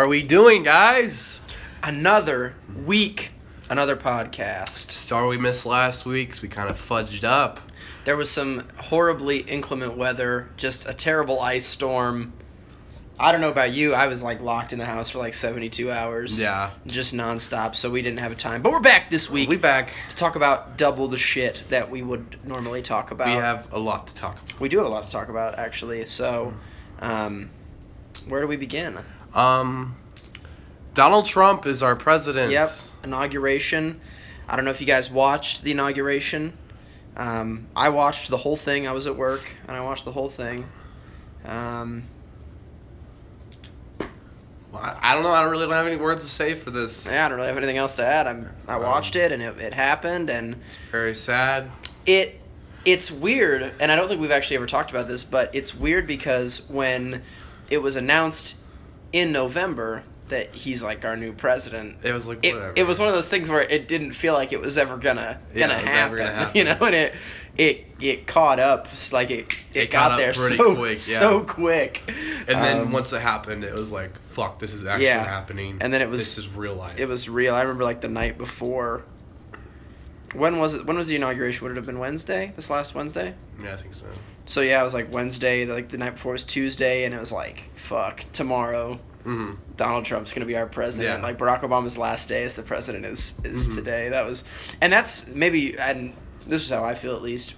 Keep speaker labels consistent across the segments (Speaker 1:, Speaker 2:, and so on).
Speaker 1: are we doing, guys?
Speaker 2: Another week, another podcast.
Speaker 1: Sorry we missed last week because we kind of fudged up.
Speaker 2: There was some horribly inclement weather, just a terrible ice storm. I don't know about you, I was locked in the house for 72 hours.
Speaker 1: Yeah.
Speaker 2: Just nonstop, so we didn't have a time. But we're back this week.
Speaker 1: We back.
Speaker 2: To talk about double the shit that we would normally talk about.
Speaker 1: We have a lot to talk about.
Speaker 2: We do have a lot to talk about, actually. So, where do we begin?
Speaker 1: Donald Trump is our president.
Speaker 2: Yep, inauguration. I don't know if you guys watched the inauguration. I watched the whole thing. I was at work, and I watched the whole thing.
Speaker 1: I don't know. I don't have any words to say for this.
Speaker 2: Yeah, I don't really have anything else to add. I watched it, and it happened, and
Speaker 1: it's very sad.
Speaker 2: It's weird, and I don't think we've actually ever talked about this, but it's weird because when it was announced in November that he's our new president,
Speaker 1: it was whatever.
Speaker 2: It was one of those things where it didn't feel like it was ever gonna happen. You know, and it caught up. It got there so quick.
Speaker 1: And then once it happened, it was fuck, this is actually happening.
Speaker 2: And then
Speaker 1: this is real life.
Speaker 2: It was real. I remember the night before. When was it? When was the inauguration? Would it have been Wednesday? This last Wednesday?
Speaker 1: Yeah, I think so.
Speaker 2: So yeah, it was Wednesday. The night before was Tuesday, and it was fuck, tomorrow.
Speaker 1: Mm-hmm.
Speaker 2: Donald Trump's gonna be our president.
Speaker 1: Yeah.
Speaker 2: Barack Obama's last day as the president is today. That's maybe, and this is how I feel at least.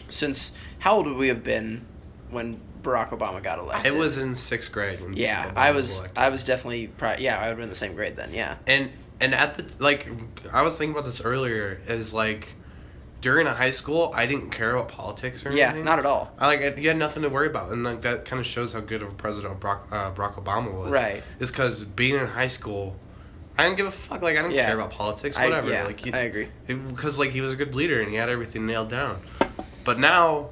Speaker 2: Since how old would we have been when Barack Obama got elected?
Speaker 1: It was in 6th grade. When
Speaker 2: Obama I was definitely I would have been in the same grade then. Yeah.
Speaker 1: And at the I was thinking about this earlier. Is during high school, I didn't care about politics or anything.
Speaker 2: Yeah, not at all.
Speaker 1: You had nothing to worry about, and that kind of shows how good of a president Barack Obama was.
Speaker 2: Right.
Speaker 1: Is because being in high school, I didn't give a fuck. I didn't care about politics. Whatever.
Speaker 2: I agree.
Speaker 1: Because he was a good leader and he had everything nailed down. But now,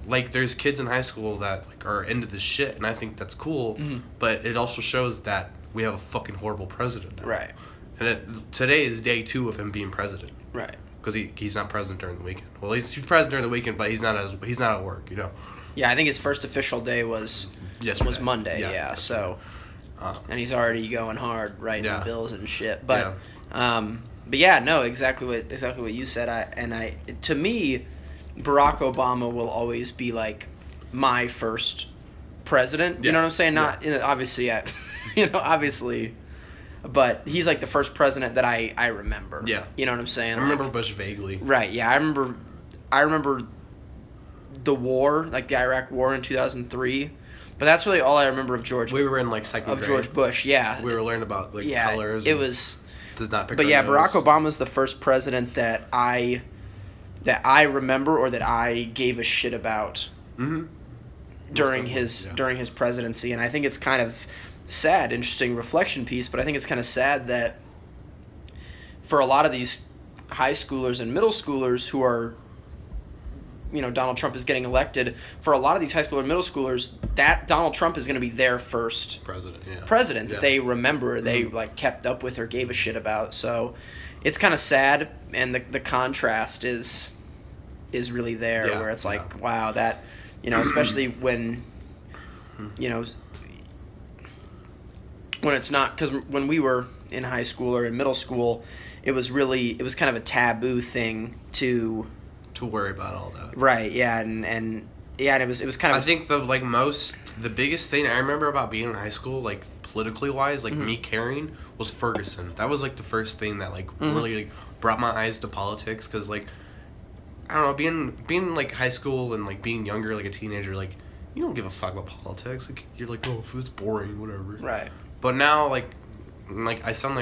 Speaker 1: there's kids in high school that are into this shit, and I think that's cool. Mm-hmm. But it also shows that we have a fucking horrible president now.
Speaker 2: Right.
Speaker 1: And today is day 2 of him being president.
Speaker 2: Right.
Speaker 1: Because he's not president during the weekend. Well, he's president during the weekend, but he's not at work,
Speaker 2: Yeah, I think his first official day was Monday. Yeah. So, and he's already going hard writing bills and shit. But, exactly what you said. To me, Barack Obama will always be my first president. You know what I'm saying? Not obviously, obviously. But he's the first president that I remember. Yeah. You know what I'm saying?
Speaker 1: I remember Bush vaguely.
Speaker 2: Right, yeah. I remember the war, the Iraq War in 2003. But that's really all I remember of George.
Speaker 1: We were in 2nd grade.
Speaker 2: Of George Bush, yeah.
Speaker 1: We were learning about colors.
Speaker 2: It was
Speaker 1: does not pick.
Speaker 2: But yeah, Barack Obama's the first president that I remember or that I gave a shit about during his presidency, and I think it's kind of sad, interesting reflection piece, but I think it's kind of sad that for a lot of these high schoolers and middle schoolers who are, Donald Trump is getting elected, for a lot of these high school and middle schoolers, that Donald Trump is going to be their first president that they remember, they kept up with or gave a shit about. So it's kind of sad, and the contrast is really there, where it's wow, that, especially when, when it's not, because when we were in high school or in middle school, it was kind of a taboo thing to
Speaker 1: worry about all that.
Speaker 2: Right, yeah, and it was kind of.
Speaker 1: I think the biggest thing I remember about being in high school, politically wise, me caring, was Ferguson. That was the first thing that really brought my eyes to politics, because I don't know, being high school and being younger, a teenager, you don't give a fuck about politics. You're oh, it's boring, whatever.
Speaker 2: Right.
Speaker 1: But now, I sound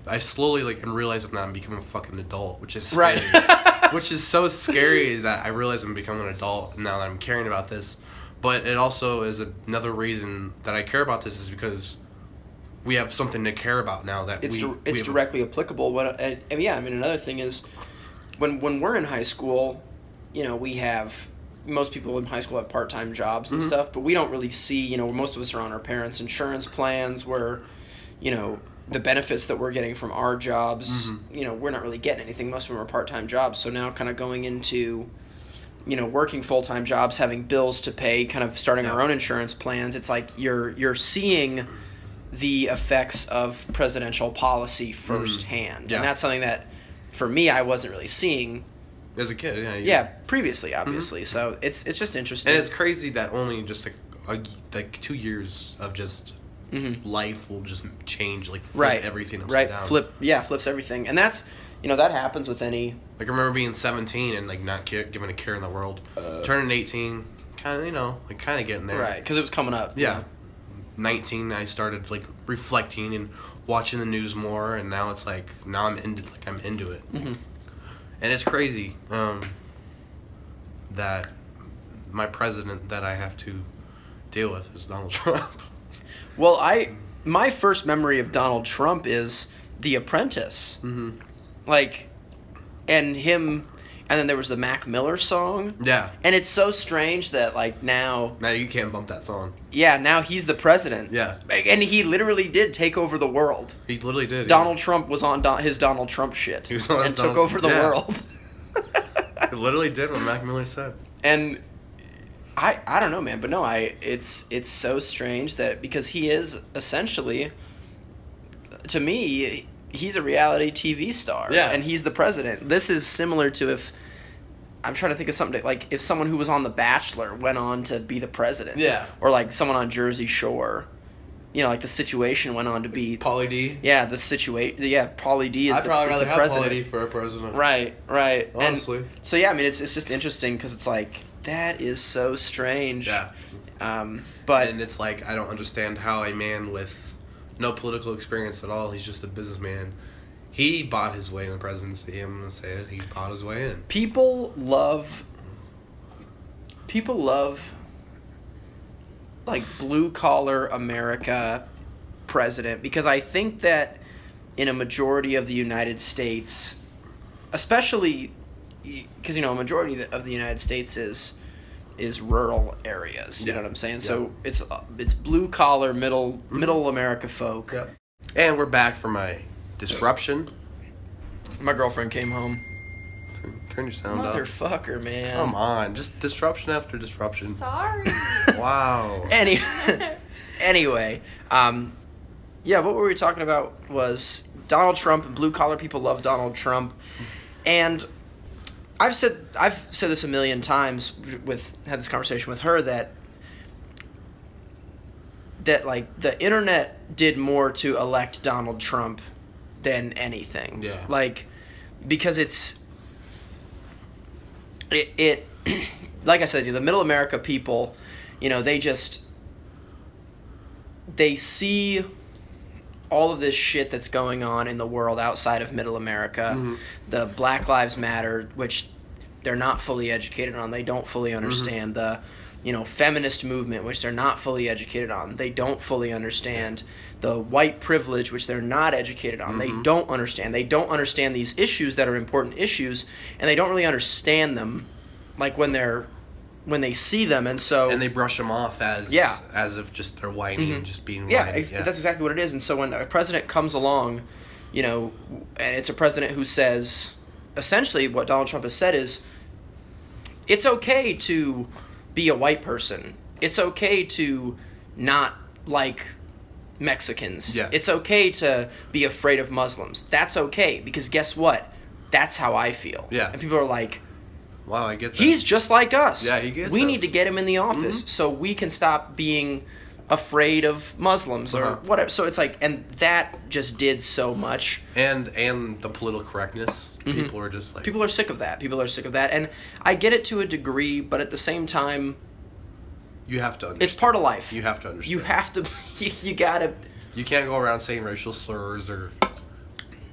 Speaker 1: I slowly am realizing that I'm becoming a fucking adult, which is scary.
Speaker 2: Right.
Speaker 1: Which is so scary that I realize I'm becoming an adult now that I'm caring about this. But it also is another reason that I care about this, is because we have something to care about now that
Speaker 2: it's directly applicable. Another thing is when we're in high school, we have. Most people in high school have part-time jobs and stuff, but we don't really see, most of us are on our parents' insurance plans where, the benefits that we're getting from our jobs, we're not really getting anything. Most of them are part-time jobs. So now kind of going into, working full-time jobs, having bills to pay, kind of starting our own insurance plans, it's you're seeing the effects of presidential policy firsthand.
Speaker 1: Yeah.
Speaker 2: And that's something that, for me, I wasn't really seeing.
Speaker 1: As a kid,
Speaker 2: Previously, obviously. So it's just interesting.
Speaker 1: And it's crazy that only just like 2 years of just life will just change, like flip everything upside down.
Speaker 2: Flips everything. And that's, that happens with any...
Speaker 1: Like, I remember being 17 and, like, not giving a care in the world. Turning 18, kind of, kind of getting there.
Speaker 2: Right, because it was coming up.
Speaker 1: Yeah. 19, I started, like, reflecting and watching the news more, and now it's like, now I'm into it.
Speaker 2: Mm-hmm.
Speaker 1: And it's crazy that my president that I have to deal with is Donald Trump.
Speaker 2: Well, my first memory of Donald Trump is The Apprentice.
Speaker 1: Mm-hmm.
Speaker 2: Like, and him, and then there was the Mac Miller song.
Speaker 1: Yeah.
Speaker 2: And it's so strange that, like, now
Speaker 1: you can't bump that song.
Speaker 2: Yeah, now he's the president.
Speaker 1: Yeah.
Speaker 2: And he literally did take over the world.
Speaker 1: He literally did.
Speaker 2: Donald Trump was on his Donald Trump shit.
Speaker 1: He was on
Speaker 2: and took over the world.
Speaker 1: He literally did what Mac Miller said.
Speaker 2: And I don't know, man, but no, it's so strange that, because he is essentially, to me, he's a reality TV star.
Speaker 1: Yeah.
Speaker 2: And he's the president. This is similar to I'm trying to think of something, like if someone who was on The Bachelor went on to be the president.
Speaker 1: Yeah.
Speaker 2: Or like someone on Jersey Shore. Like The Situation went on to be...
Speaker 1: Pauly D.
Speaker 2: Yeah, the situation... Yeah, Pauly D is
Speaker 1: I'd probably rather
Speaker 2: the
Speaker 1: have
Speaker 2: president.
Speaker 1: Pauly D for a president.
Speaker 2: Right.
Speaker 1: Honestly.
Speaker 2: And so, yeah, I mean, it's just interesting because it's like, that is so strange.
Speaker 1: Yeah.
Speaker 2: But...
Speaker 1: And it's like, I don't understand how a man with no political experience at all, he's just a businessman, he bought his way in the presidency. I'm going to say it. He bought his way in.
Speaker 2: People love... like, blue-collar America president, because I think that in a majority of the United States, especially because, a majority of the United States is rural areas, you know what I'm saying? Yeah. So it's blue-collar, middle America folk.
Speaker 1: Yep. And we're back for my disruption.
Speaker 2: My girlfriend came home.
Speaker 1: Turn your sound up.
Speaker 2: Motherfucker, man.
Speaker 1: Come on. Just disruption after disruption.
Speaker 3: Sorry.
Speaker 1: Wow.
Speaker 2: Anyway, what were we talking about was Donald Trump, and blue-collar people love Donald Trump. And I've said this a million times, had this conversation with her, that like the internet did more to elect Donald Trump than anything.
Speaker 1: Yeah.
Speaker 2: Like, because it like I said, the middle America people, they see all of this shit that's going on in the world outside of middle America. Mm-hmm. The Black Lives Matter, which they're not fully educated on. They don't fully understand. Mm-hmm. The feminist movement, which they're not fully educated on. They don't fully understand. The white privilege, which they're not educated on. Mm-hmm. They don't understand. They don't understand these issues that are important issues, and they don't really understand them, like when they see them, and they
Speaker 1: brush them off as if just they're whiny and just being whiny.
Speaker 2: That's exactly what it is. And so when a president comes along, and it's a president who says, essentially what Donald Trump has said is, it's okay to be a white person. It's okay to not like Mexicans.
Speaker 1: Yeah.
Speaker 2: It's okay to be afraid of Muslims. That's okay, because guess what? That's how I feel.
Speaker 1: Yeah.
Speaker 2: And people are like,
Speaker 1: wow, I get that.
Speaker 2: He's just like us.
Speaker 1: Yeah, he gets
Speaker 2: We
Speaker 1: us.
Speaker 2: need to get him in the office so we can stop being afraid of Muslims or whatever. So it's like, and that just did so much.
Speaker 1: And the political correctness. Mm-hmm. People are just like...
Speaker 2: People are sick of that. And I get it to a degree, but at the same time...
Speaker 1: You have to understand.
Speaker 2: It's part of life.
Speaker 1: You have to understand.
Speaker 2: You have to... You gotta...
Speaker 1: You can't go around saying racial slurs or...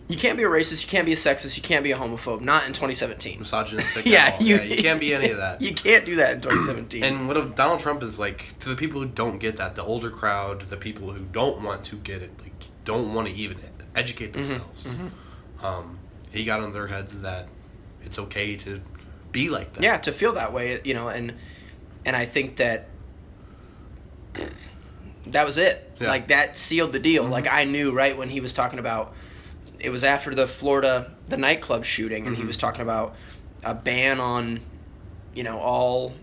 Speaker 2: You can't be a racist, you can't be a sexist, you can't be a homophobe. Not in 2017.
Speaker 1: Misogynistic.
Speaker 2: You
Speaker 1: can't be any of that.
Speaker 2: You can't do that in 2017.
Speaker 1: And what Donald Trump is like, to the people who don't get that, the older crowd, the people who don't want to get it, like, don't want to even educate themselves. Mm-hmm. He got on their heads that it's okay to be like that.
Speaker 2: Yeah, to feel that way, and I think that was it. Yeah. Like, that sealed the deal. Mm-hmm. Like, I knew right when he was talking about... It was after the nightclub shooting, and he was talking about a ban on, all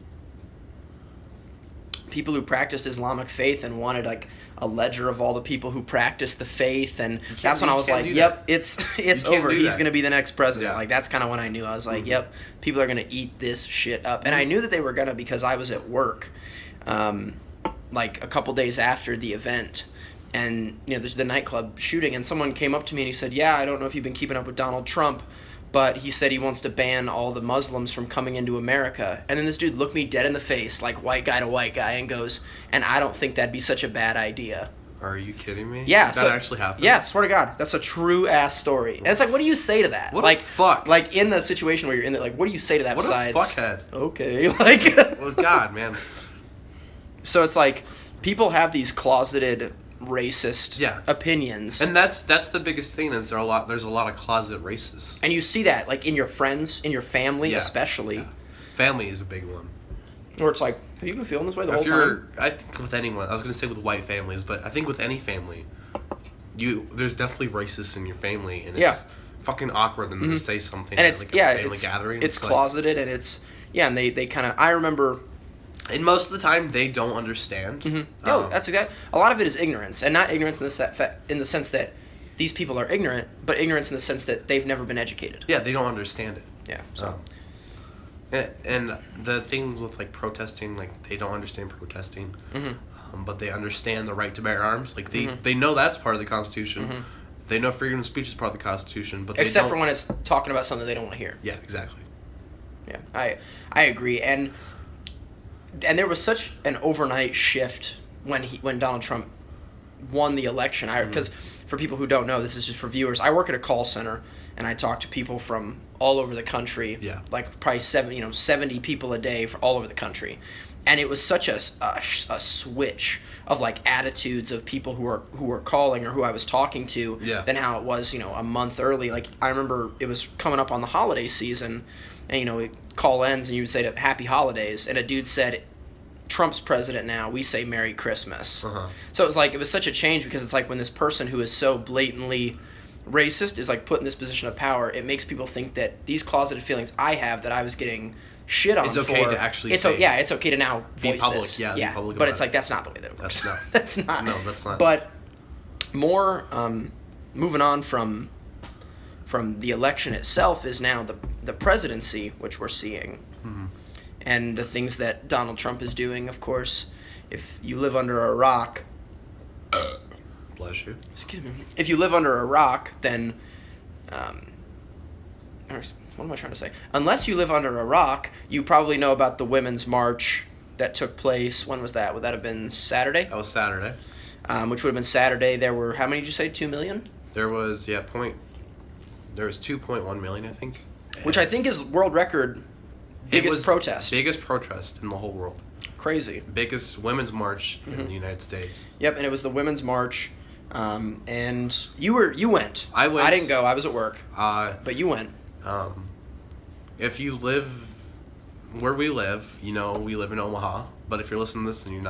Speaker 2: people who practiced Islamic faith and wanted like a ledger of all the people who practiced the faith, and that's when I was like, yep, it's over. He's going to be the next president.
Speaker 1: Yeah.
Speaker 2: Like, that's kind of when I knew. I was like, yep, people are going to eat this shit up. And I knew that they were going to, because I was at work like a couple days after the event, and there's the nightclub shooting, and someone came up to me and he said, yeah, I don't know if you've been keeping up with Donald Trump, but he said he wants to ban all the Muslims from coming into America. And then this dude looked me dead in the face, like white guy to white guy, and goes, and I don't think that'd be such a bad idea.
Speaker 1: Are you kidding me?
Speaker 2: Yeah.
Speaker 1: That actually happened?
Speaker 2: Yeah, swear to God. That's a true-ass story. And it's like, what do you say to that?
Speaker 1: What
Speaker 2: like,
Speaker 1: a fuck.
Speaker 2: Like, in the situation where you're in it, like, what do you say to that
Speaker 1: what
Speaker 2: besides...
Speaker 1: What a fuckhead.
Speaker 2: Okay, like...
Speaker 1: Well, God, man.
Speaker 2: So it's like, people have these closeted racist opinions.
Speaker 1: And that's the biggest thing, is there's a lot of closet racists.
Speaker 2: And you see that, like, in your friends, in your family especially.
Speaker 1: Yeah. Family is a big one.
Speaker 2: Where it's like, have you been feeling this way the whole time?
Speaker 1: I think with anyone, I was going to say with white families, but I think with any family, there's definitely racists in your family, and it's fucking awkward for them to say something
Speaker 2: and
Speaker 1: at like a family gathering.
Speaker 2: It's closeted, and it's, and they kind of, I remember...
Speaker 1: And most of the time, they don't understand.
Speaker 2: No, that's okay. A lot of it is ignorance, and not ignorance in the sense that these people are ignorant, but ignorance in the sense that they've never been educated.
Speaker 1: Yeah, they don't understand it.
Speaker 2: Yeah. So.
Speaker 1: And the things with like protesting, like they don't understand protesting, but they understand the right to bear arms. Like they know that's part of the Constitution. They know freedom of speech is part of the Constitution, but
Speaker 2: except for when it's talking about something they don't want to hear.
Speaker 1: Yeah, exactly.
Speaker 2: Yeah, I agree, and there was such an overnight shift when Donald Trump won the election. Because for people who don't know, this is just for viewers. I work at a call center, and I talk to people from all over the country.
Speaker 1: Yeah.
Speaker 2: Like probably 70 people a day for all over the country, and it was such a switch of like attitudes of people who were calling or who I was talking to than how it was a month early. Like I remember it was coming up on the holiday season, and call ends and you would say happy holidays, and a dude said, Trump's president now, we say Merry Christmas. So it was such a change, because it's like when this person who is so blatantly racist is like put in this position of power, it makes people think that these closeted feelings I have that I was getting shit on
Speaker 1: it's okay
Speaker 2: for,
Speaker 1: to actually
Speaker 2: it's
Speaker 1: say,
Speaker 2: it's okay to now
Speaker 1: be
Speaker 2: voice
Speaker 1: public,
Speaker 2: this.
Speaker 1: be public,
Speaker 2: but it's like that's not the way that it works. That's not.
Speaker 1: No, that's not.
Speaker 2: But more moving on from the election itself is now the presidency, which we're seeing, and the things that Donald Trump is doing. Of course, if you live under a rock,
Speaker 1: bless you.
Speaker 2: Excuse me. If you live under a rock, then, what am I trying to say? Unless you live under a rock, you probably know about the Women's March that took place. When was that? Would that have been Saturday?
Speaker 1: That was Saturday.
Speaker 2: Which would have been Saturday. There were, how many did you say? 2 million?
Speaker 1: There was, there was 2.1 million, I think.
Speaker 2: Which I think is world record biggest protest.
Speaker 1: Biggest protest in the whole world.
Speaker 2: Crazy.
Speaker 1: Biggest women's march in the United States.
Speaker 2: Yep, and it was the Women's March. And you went.
Speaker 1: I went.
Speaker 2: I didn't go. I was at work. But you went.
Speaker 1: If you live where we live, we live in Omaha. But if you're listening to this and you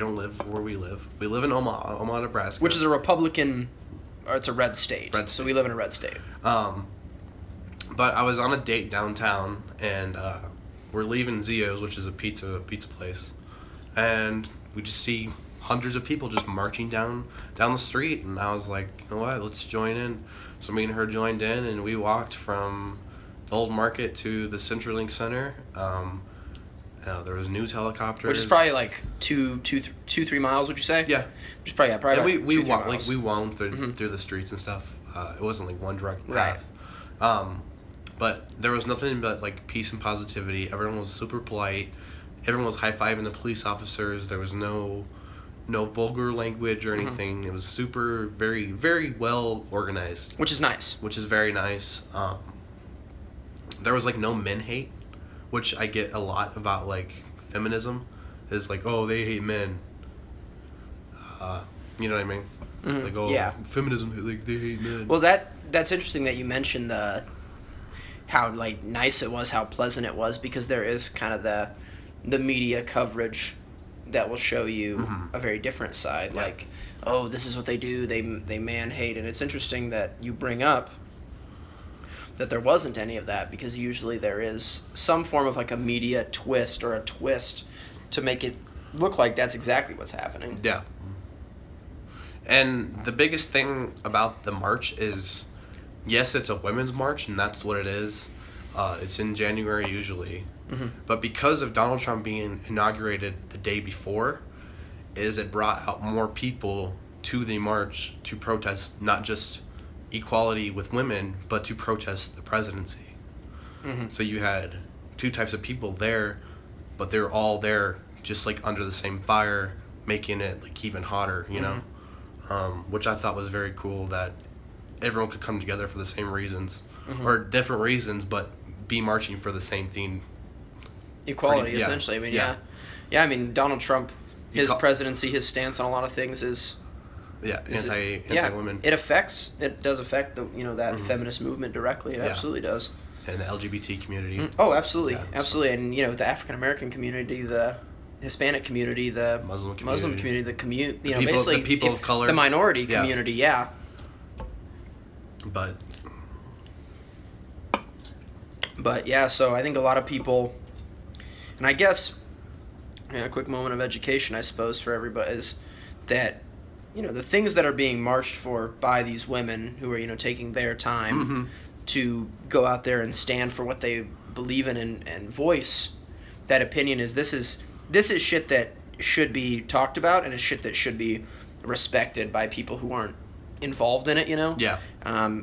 Speaker 1: don't live where we live. We live in Omaha, Nebraska.
Speaker 2: Which is a Republican, or it's a red state. So we live in a red state.
Speaker 1: But I was on a date downtown, and we're leaving Zio's, which is a pizza place, and we just see hundreds of people just marching down the street, and I was like, you know what, let's join in. So me and her joined in, and we walked from the old market to the CenturyLink Center. There was news helicopters,
Speaker 2: which is probably like 3 miles. Would you say?
Speaker 1: Yeah,
Speaker 2: which is probably
Speaker 1: probably.
Speaker 2: And
Speaker 1: we wound through the streets and stuff. It wasn't like one direct path.
Speaker 2: Right.
Speaker 1: But there was nothing but like peace and positivity. Everyone was super polite. Everyone was high-fiving the police officers. There was no vulgar language or anything. It was super, very, very well organized.
Speaker 2: Which is nice.
Speaker 1: Which is very nice. There was like no men hate, which I get a lot about like feminism. Is like, oh, they hate men. You know what I mean? Like, oh, feminism, like they hate men.
Speaker 2: Well, that's interesting that you mentioned how like nice it was, how pleasant it was, because there is kind of the media coverage that will show you a very different side. Yeah. Like, oh, this is what they do. They man hate, and it's interesting that you bring up that there wasn't any of that, because usually there is some form of like a media twist or a twist to make it look like that's exactly what's happening.
Speaker 1: Yeah. And the biggest thing about the march is, yes, it's a women's march, and that's what it is. It's in January usually.
Speaker 2: Mm-hmm.
Speaker 1: But because of Donald Trump being inaugurated the day before, it brought out more people to the march to protest not just equality with women, but to protest the presidency.
Speaker 2: Mm-hmm.
Speaker 1: So you had two types of people there, but they're all there just like under the same fire, making it like even hotter, you know? Which I thought was very cool, that everyone could come together for the same reasons, or different reasons, but be marching for the same thing.
Speaker 2: Equality, essentially. I mean, yeah. I mean, Donald Trump, his presidency, his stance on a lot of things is
Speaker 1: anti-women.
Speaker 2: It does affect the that feminist movement directly. It absolutely does.
Speaker 1: And the LGBT community.
Speaker 2: Oh, absolutely, absolutely, and the African American community, the Hispanic community, the
Speaker 1: Muslim
Speaker 2: community, the
Speaker 1: basically the people of color,
Speaker 2: the minority community, yeah. But yeah, so I think a lot of people, and I guess a quick moment of education, I suppose, for everybody is that the things that are being marched for by these women who are taking their time to go out there and stand for what they believe in and voice that opinion this is shit that should be talked about, and it's shit that should be respected by people who aren't involved in it.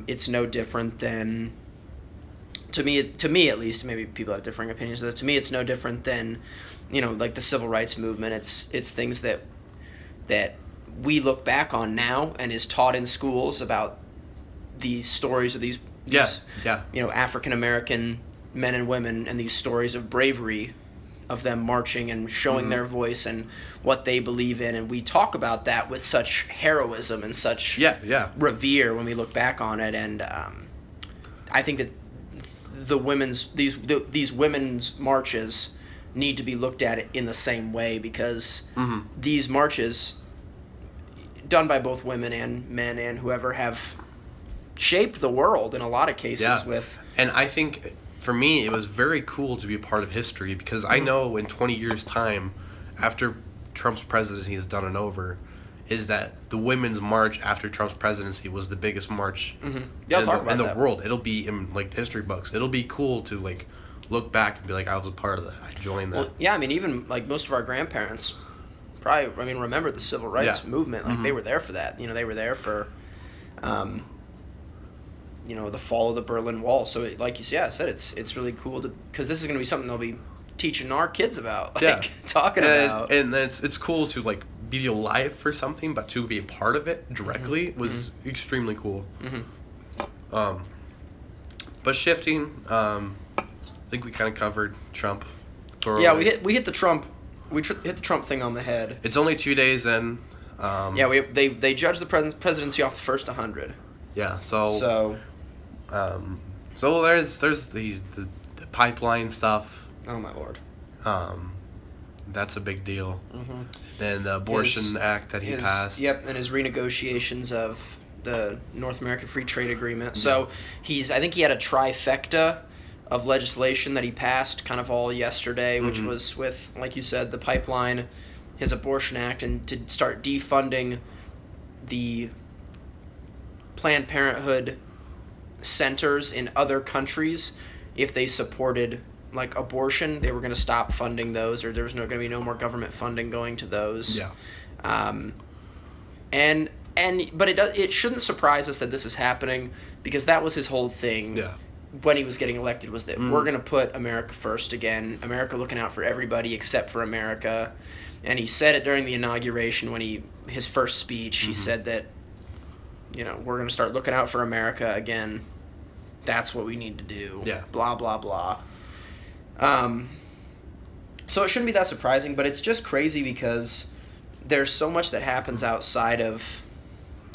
Speaker 2: It's no different than, to me at least, maybe people have differing opinions of this, to me it's no different than like the civil rights movement. It's things that we look back on now and is taught in schools about these stories of these African American men and women, and these stories of bravery of them marching and showing their voice and what they believe in, and we talk about that with such heroism and such revere when we look back on it. And I think that these women's marches need to be looked at in the same way, because these marches, done by both women and men and whoever, have shaped the world in a lot of cases with.
Speaker 1: And I think for me it was very cool to be a part of history, because I know in 20 years time, after Trump's presidency is done and over, is that the women's march after Trump's presidency was the biggest march in the world. It'll be in like history books. It'll be cool to like look back and be like, I was a part of that. I joined that.
Speaker 2: Well, yeah, I mean, even like most of our grandparents probably, remember the civil rights movement. Like they were there for that. They were there for the fall of the Berlin Wall. So like you said, it's really cool because this is going to be something they'll be teaching our kids about, talking about.
Speaker 1: And it's cool to like be alive for something, but to be a part of it directly was extremely cool. But shifting, I think we kind of covered Trump thoroughly.
Speaker 2: Yeah, we hit the Trump. Hit the Trump thing on the head.
Speaker 1: It's only 2 days in.
Speaker 2: They judged the presidency off the first 100.
Speaker 1: Yeah. So there's the pipeline stuff.
Speaker 2: Oh my lord.
Speaker 1: That's a big deal. Then the abortion act that he passed.
Speaker 2: Yep, and his renegotiations of the North American Free Trade Agreement. So I think he had a trifecta of legislation that he passed kind of all yesterday, which was with, like you said, the pipeline, his abortion act, and to start defunding the Planned Parenthood centers in other countries. If they supported like abortion, they were going to stop funding those, or there was going to be no more government funding going to those. But it shouldn't surprise us that this is happening, because that was his whole thing. When he was getting elected, was that we're going to put America first again. America looking out for everybody except for America. And he said it during the inauguration his first speech. He said that, we're going to start looking out for America again. That's what we need to do. Blah, blah, blah. So it shouldn't be that surprising, but it's just crazy because there's so much that happens outside of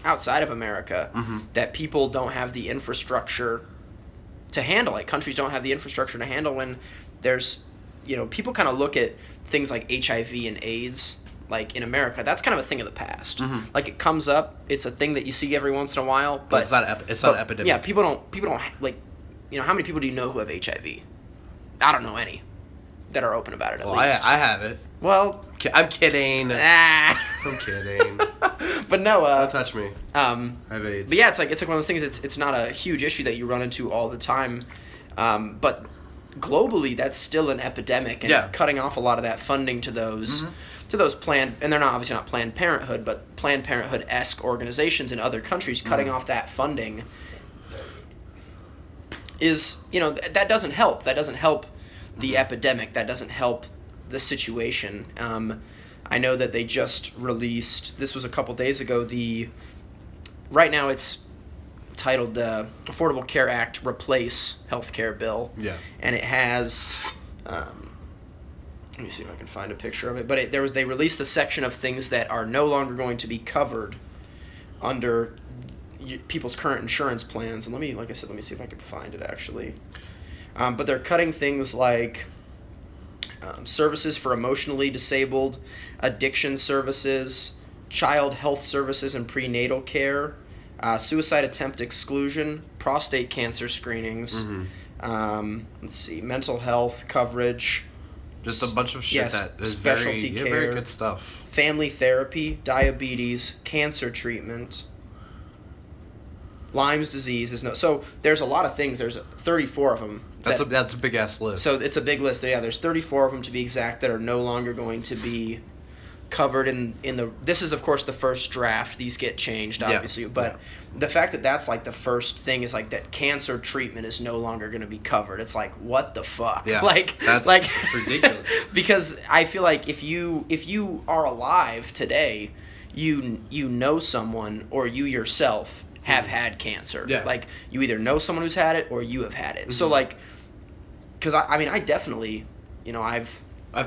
Speaker 2: America that people don't have the infrastructure to handle. Like, countries don't have the infrastructure to handle when there's, people kind of look at things like HIV and AIDS, like in America, that's kind of a thing of the past. Like, it comes up, it's a thing that you see every once in a while, but
Speaker 1: it's not an epidemic.
Speaker 2: Yeah, people don't like, how many people do you know who have HIV? I don't know any. that are open about it, at
Speaker 1: Well,
Speaker 2: least.
Speaker 1: I have it.
Speaker 2: Well,
Speaker 1: I'm kidding. I'm kidding.
Speaker 2: But no,
Speaker 1: Don't touch me. I have AIDS.
Speaker 2: But yeah, it's like one of those things. It's not a huge issue that you run into all the time, but globally, that's still an epidemic, and cutting off a lot of that funding to those planned, and they're not obviously not Planned Parenthood, but Planned Parenthood-esque organizations in other countries, cutting off that funding is, that doesn't help. That doesn't help the epidemic. That doesn't help the situation. I know that they just released, this was a couple days ago, right now it's titled the Affordable Care Act Replace Healthcare Bill.
Speaker 1: Yeah.
Speaker 2: And it has, let me see if I can find a picture of it, but they released the section of things that are no longer going to be covered under people's current insurance plans. And let me see if I can find it actually. But they're cutting things like services for emotionally disabled, addiction services, child health services and prenatal care, suicide attempt exclusion, prostate cancer screenings, let's see, mental health coverage.
Speaker 1: Just a bunch of shit that is
Speaker 2: specialty care,
Speaker 1: very good stuff.
Speaker 2: Family therapy, diabetes, cancer treatment, Lyme's disease is so there's a lot of things. There's 34 of them.
Speaker 1: That's a big ass list.
Speaker 2: So it's a big list. Yeah, there's 34 of them to be exact that are no longer going to be covered in the. This is of course the first draft. These get changed obviously, but the fact that that's like the first thing is like that cancer treatment is no longer going to be covered. It's like, what the fuck?
Speaker 1: Yeah,
Speaker 2: that's
Speaker 1: it's ridiculous.
Speaker 2: Because I feel like if you are alive today, you know someone or you yourself have had cancer.
Speaker 1: Yeah.
Speaker 2: Like you either know someone who's had it or you have had it. So like, because I definitely,
Speaker 1: I've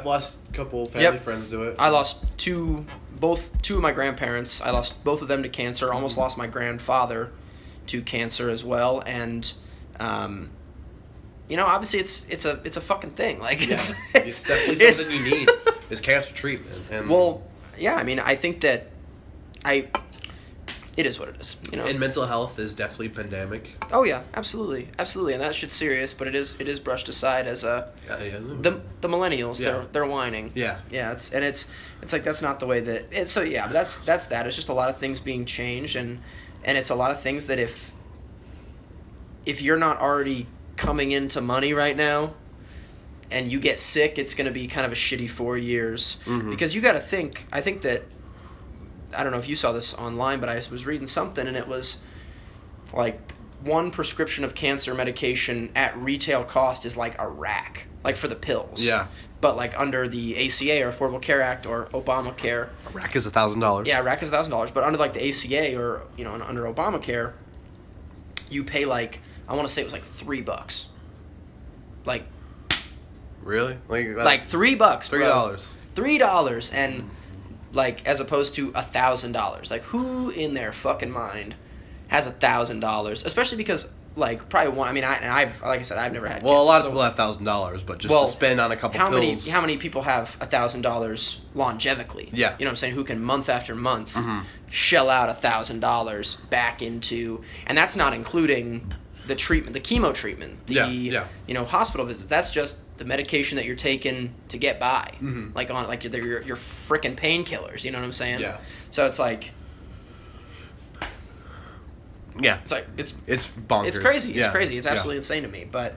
Speaker 1: lost a couple family friends to it.
Speaker 2: I lost two of my grandparents. I lost both of them to cancer. Almost lost my grandfather to cancer as well. And, obviously it's a fucking thing. Like it's
Speaker 1: definitely something you need is cancer treatment. And
Speaker 2: well, yeah. I think that it is what it is.
Speaker 1: And mental health is definitely pandemic.
Speaker 2: Oh yeah, absolutely, and that shit's serious. But it is brushed aside as the millennials.
Speaker 1: Yeah.
Speaker 2: They're whining.
Speaker 1: Yeah.
Speaker 2: Yeah. It's like that's not the way that. It's so yeah. That's that. It's just a lot of things being changed, and it's a lot of things that if you're not already coming into money right now, and you get sick, it's going to be kind of a shitty 4 years because you got to think. I think that. I don't know if you saw this online, but I was reading something, and it was like one prescription of cancer medication at retail cost is like a rack, like for the pills.
Speaker 1: Yeah.
Speaker 2: But like under the ACA or Affordable Care Act or Obamacare,
Speaker 1: a rack is $1,000.
Speaker 2: Yeah, a rack is $1,000. But under like the ACA or under Obamacare, you pay like I want to say it was like $3. Like.
Speaker 1: Really?
Speaker 2: Like $3.
Speaker 1: $3.
Speaker 2: $3 and. Like, as opposed to $1,000. Like, who in their fucking mind has $1,000? Especially because, like, probably one. I've like I said, I've never had.
Speaker 1: Well,
Speaker 2: kids,
Speaker 1: a lot of people have $1,000, but just to spend on a couple pills.
Speaker 2: How many people have $1,000 longevically?
Speaker 1: Yeah.
Speaker 2: You know what I'm saying? Who can month after month shell out $1,000 back into, and that's not including the treatment, the chemo treatment, the hospital visits. That's just the medication that you're taking to get by, like on like your freaking painkillers. You know what I'm saying?
Speaker 1: Yeah.
Speaker 2: So it's like, it's like it's
Speaker 1: bonkers.
Speaker 2: It's crazy. It's crazy. It's
Speaker 1: Yeah.
Speaker 2: absolutely insane to me. But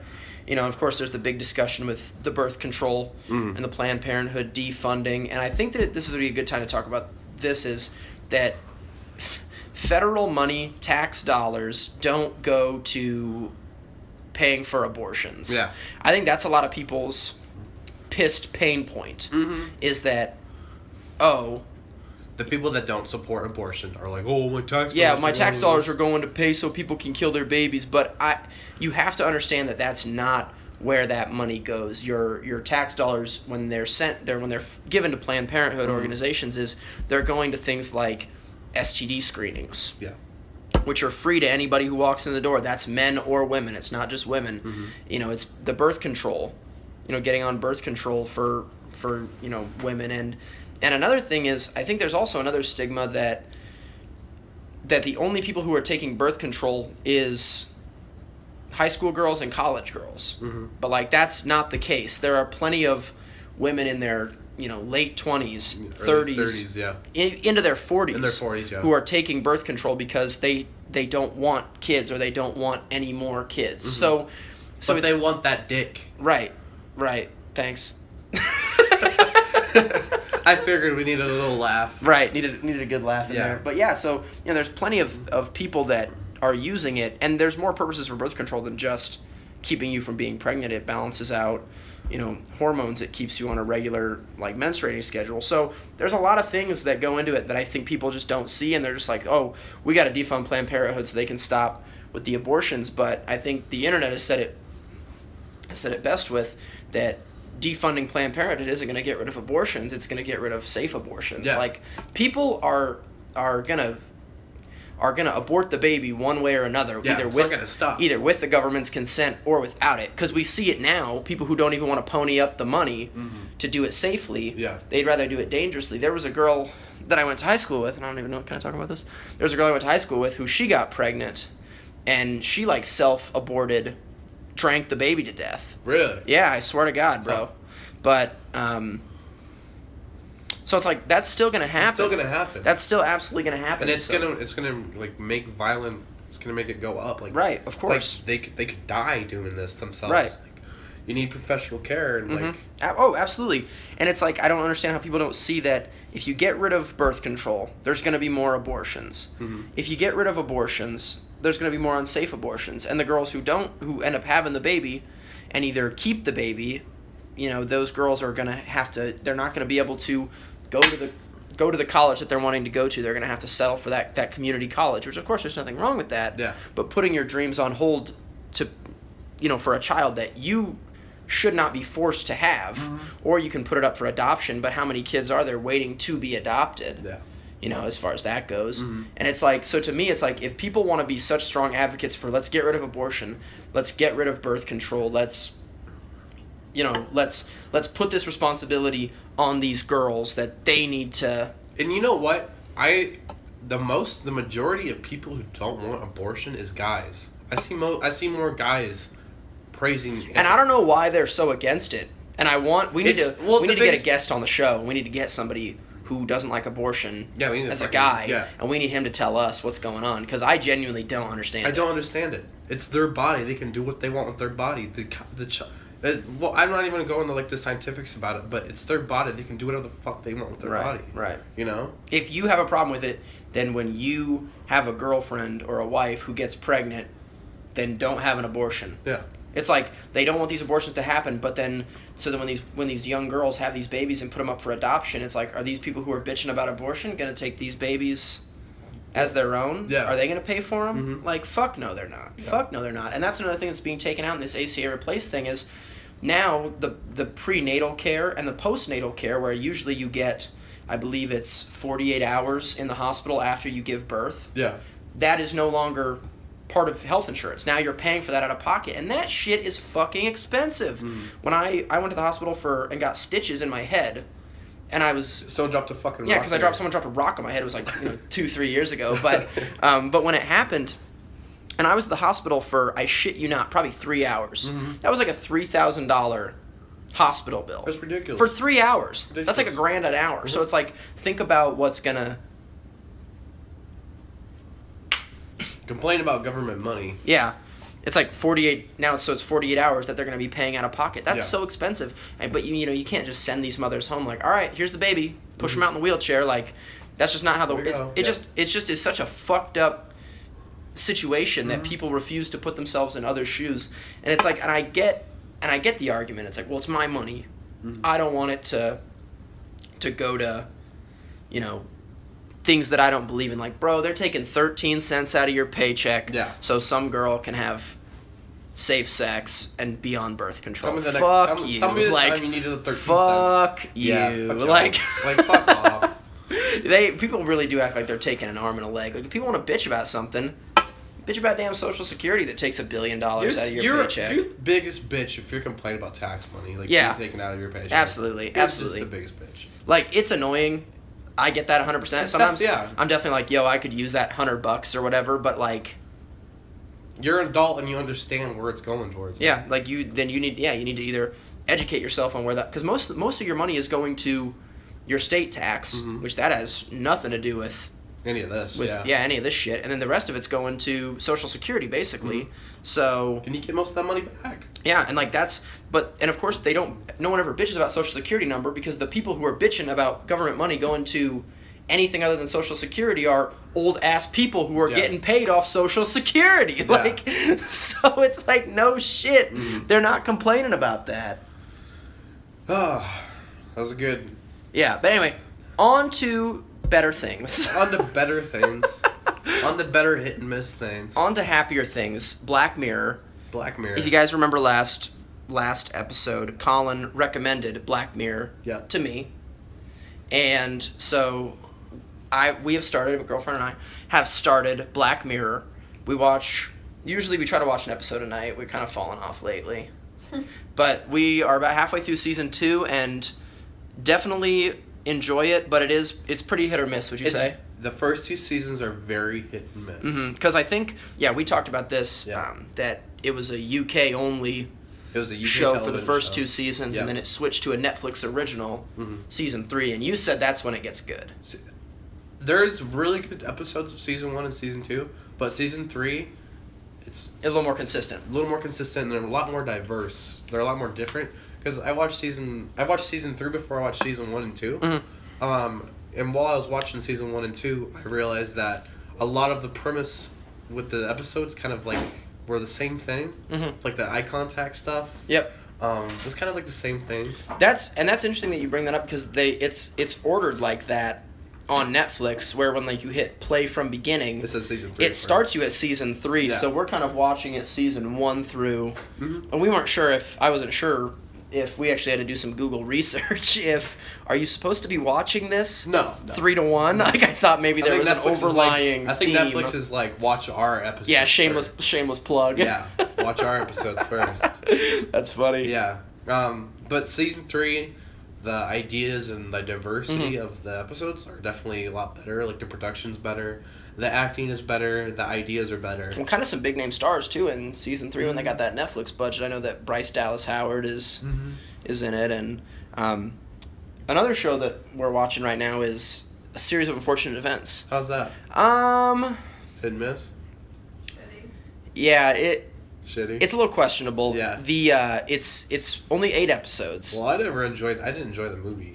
Speaker 2: of course, there's the big discussion with the birth control and the Planned Parenthood defunding. And I think that this is really a good time to talk about this. Is that federal money, tax dollars, don't go to paying for abortions.
Speaker 1: Yeah.
Speaker 2: I think that's a lot of people's pissed pain point, is that,
Speaker 1: the people that don't support abortion are like, oh, my tax dollars.
Speaker 2: Yeah, my tax dollars are going to pay so people can kill their babies, but you have to understand that that's not where that money goes. Your tax dollars, when they're given to Planned Parenthood organizations, is they're going to things like STD screenings.
Speaker 1: Yeah.
Speaker 2: Which are free to anybody who walks in the door. That's men or women. It's not just women. It's the birth control. Getting on birth control for women. And another thing is, I think there's also another stigma that the only people who are taking birth control is high school girls and college girls.
Speaker 1: Mm-hmm.
Speaker 2: But like that's not the case. There are plenty of women in their late 20s, 30s,
Speaker 1: yeah,
Speaker 2: into their 40s,
Speaker 1: yeah,
Speaker 2: who are taking birth control because they don't want kids or they don't want any more kids.
Speaker 1: Mm-hmm.
Speaker 2: So
Speaker 1: but they want that dick.
Speaker 2: Right. Thanks.
Speaker 1: I figured we needed a little laugh.
Speaker 2: Right, needed a good laugh in
Speaker 1: Yeah.
Speaker 2: there. But yeah, so there's plenty of people that are using it, and there's more purposes for birth control than just keeping you from being pregnant. It balances out, hormones. It keeps you on a regular menstruating schedule. So there's a lot of things that go into it that I think people just don't see, and they're just like, oh, we got to defund Planned Parenthood so they can stop with the abortions. But I think the internet has said it best with that. Defunding Planned Parenthood isn't going to get rid of abortions. It's going to get rid of safe abortions.
Speaker 1: Yeah.
Speaker 2: Like people are gonna abort the baby one way or another,
Speaker 1: Yeah,
Speaker 2: either
Speaker 1: it's
Speaker 2: with
Speaker 1: not gonna stop.
Speaker 2: either with the government's consent or without it. Because we see it now. People who don't even want to pony up the money to do it safely.
Speaker 1: Yeah.
Speaker 2: They'd rather do it dangerously. There was a girl that I went to high school with, and I don't even know. Can I talk about this? There was a girl I went to high school with who she got pregnant, and she self-aborted. Drank the baby to death.
Speaker 1: Really?
Speaker 2: Yeah, I swear to God, bro.
Speaker 1: Huh.
Speaker 2: But so it's like that's still gonna happen.
Speaker 1: It's still gonna happen.
Speaker 2: That's still absolutely gonna happen.
Speaker 1: And it's gonna make violent. It's gonna make it go up.
Speaker 2: Right, of course.
Speaker 1: They could die doing this themselves.
Speaker 2: Right.
Speaker 1: You need professional care and
Speaker 2: Oh, absolutely. And it's I don't understand how people don't see that if you get rid of birth control, there's gonna be more abortions.
Speaker 1: Mm-hmm.
Speaker 2: If you get rid of abortions, there's going to be more unsafe abortions. And the girls who end up having the baby and either keep the baby, those girls are going to have to, they're not going to be able to go to the college that they're wanting to go to. They're going to have to settle for that community college, which of course there's nothing wrong with that.
Speaker 1: Yeah.
Speaker 2: But putting your dreams on hold to, for a child that you should not be forced to have, or you can put it up for adoption, but how many kids are there waiting to be adopted?
Speaker 1: Yeah.
Speaker 2: As far as that goes.
Speaker 1: Mm-hmm.
Speaker 2: And it's so to me, it's if people want to be such strong advocates for let's get rid of abortion, let's get rid of birth control, let's put this responsibility on these girls that they need to.
Speaker 1: And you know what? The majority of people who don't want abortion is guys. I see more guys praising.
Speaker 2: And I don't know why they're so against it. And we need to get a guest on the show. We need to get somebody who doesn't like abortion as a guy, and we need him to tell us what's going on, because I genuinely don't understand
Speaker 1: I don't understand it. It's their body. They can do what they want with their body. Well, I'm not even going to go into the scientifics about it, but it's their body. They can do whatever the fuck they want with their body.
Speaker 2: Right.
Speaker 1: If
Speaker 2: you have a problem with it, then when you have a girlfriend or a wife who gets pregnant, then don't have an abortion.
Speaker 1: Yeah.
Speaker 2: It's they don't want these abortions to happen, but then when these young girls have these babies and put them up for adoption, it's are these people who are bitching about abortion going to take these babies as their own?
Speaker 1: Yeah.
Speaker 2: Are they going to pay for them?
Speaker 1: Mm-hmm.
Speaker 2: Fuck no, they're not.
Speaker 1: Yeah.
Speaker 2: Fuck no, they're not. And that's another thing that's being taken out in this ACA replace thing is now the prenatal care and the postnatal care, where usually you get, I believe it's 48 hours in the hospital after you give birth.
Speaker 1: Yeah.
Speaker 2: That is no longer part of health insurance. Now you're paying for that out of pocket, and that shit is fucking expensive. When I went to the hospital and got stitches in my head, and I was
Speaker 1: someone dropped a fucking
Speaker 2: yeah,
Speaker 1: rock
Speaker 2: because someone dropped a rock on my head. It was 2-3 years ago, but when it happened, and I was at the hospital for, I shit you not, probably 3 hours. That was a $3,000 hospital bill.
Speaker 1: That's ridiculous.
Speaker 2: For 3 hours.
Speaker 1: Ridiculous.
Speaker 2: That's $1,000 an hour. So it's think about what's gonna.
Speaker 1: Complain about government money.
Speaker 2: Yeah. It's 48 now, so it's 48 hours that they're going to be paying out of pocket. That's
Speaker 1: Yeah.
Speaker 2: so expensive. But you can't just send these mothers home all right, here's the baby, push them out in the wheelchair. That's just not how it just is such a fucked up situation that people refuse to put themselves in others' shoes. And it's and I get the argument. It's well, it's my money. I don't want it to go to things that I don't believe in. Bro, they're taking 13 cents out of your paycheck so some girl can have safe sex and be on birth control. Fuck you.
Speaker 1: Tell me the time you needed the 13
Speaker 2: fuck
Speaker 1: cents.
Speaker 2: you.
Speaker 1: Yeah, fuck off.
Speaker 2: People really do act like they're taking an arm and a leg. If people want to bitch about something, bitch about damn Social Security that takes $1 billion out of your paycheck.
Speaker 1: You're the biggest bitch if you're complaining about tax money, being taken out of your paycheck.
Speaker 2: Absolutely.
Speaker 1: You're just the biggest bitch.
Speaker 2: It's annoying. I get that 100%. Sometimes I'm definitely yo, I could use that $100 or whatever, but
Speaker 1: you're an adult and you understand where it's going towards.
Speaker 2: Yeah, like you need to either educate yourself on where that, because most of your money is going to your state tax, which that has nothing to do with
Speaker 1: any of this.
Speaker 2: Any of this shit, and then the rest of it's going to Social Security basically. So
Speaker 1: and you get most of that money back.
Speaker 2: Yeah, and like and of course no one ever bitches about Social Security number, because the people who are bitching about government money going to anything other than Social Security are old ass people who are getting paid off Social Security. Like, so it's like, no shit. They're not complaining about that.
Speaker 1: Oh, that was a good.
Speaker 2: Yeah, but anyway, on to better things.
Speaker 1: On to better things. On to better hit and miss things.
Speaker 2: On to happier things. Black Mirror.
Speaker 1: Black Mirror.
Speaker 2: If you guys remember last episode, Colin recommended Black Mirror to me. And so we have started, my girlfriend and I have started Black Mirror. Usually we try to watch an episode a night. We've kind of fallen off lately. But we are about halfway through season 2 and definitely enjoy it, but it's pretty hit or miss, would you say?
Speaker 1: The first 2 seasons are very hit and miss.
Speaker 2: Because I think, we talked about this, that it was a UK only show for the first 2 seasons, and then it switched to a Netflix original season 3, and you said that's when it gets good.
Speaker 1: There's really good episodes of season 1 and season 2, but season 3, it's
Speaker 2: a little more consistent.
Speaker 1: And they're a lot more diverse. They're a lot more different. Because I watched season 3 before I watched season 1 and 2. And while I was watching season 1 and 2, I realized that a lot of the premise with the episodes kind of like were the same thing. Like the eye contact stuff. Yep. It was kind of like the same thing.
Speaker 2: That's interesting that you bring that up, because it's ordered like that on Netflix, where when you hit play from beginning,
Speaker 1: this is season 3.
Speaker 2: It starts you at season 3, so we're kind of watching it season 1 through, and we weren't sure I wasn't sure if we actually had to do some Google research. Are you supposed to be watching this?
Speaker 1: No.
Speaker 2: 3 to 1? Like, I thought maybe there was Netflix an overlying
Speaker 1: I think
Speaker 2: theme.
Speaker 1: Netflix is like, watch our episodes.
Speaker 2: Yeah, shameless plug.
Speaker 1: Yeah, watch our episodes first.
Speaker 2: That's funny.
Speaker 1: Yeah. But season 3, the ideas and the diversity of the episodes are definitely a lot better. Like, the production's better. The acting is better. The ideas are better.
Speaker 2: Well, kind of some big name stars too in season 3 when they got that Netflix budget. I know that Bryce Dallas Howard is in it, and another show that we're watching right now is A Series of Unfortunate Events.
Speaker 1: How's that? Hit and miss.
Speaker 2: Yeah,
Speaker 1: Shitty.
Speaker 2: It's a little questionable.
Speaker 1: Yeah.
Speaker 2: It's only 8 episodes.
Speaker 1: Well, I didn't enjoy the movie.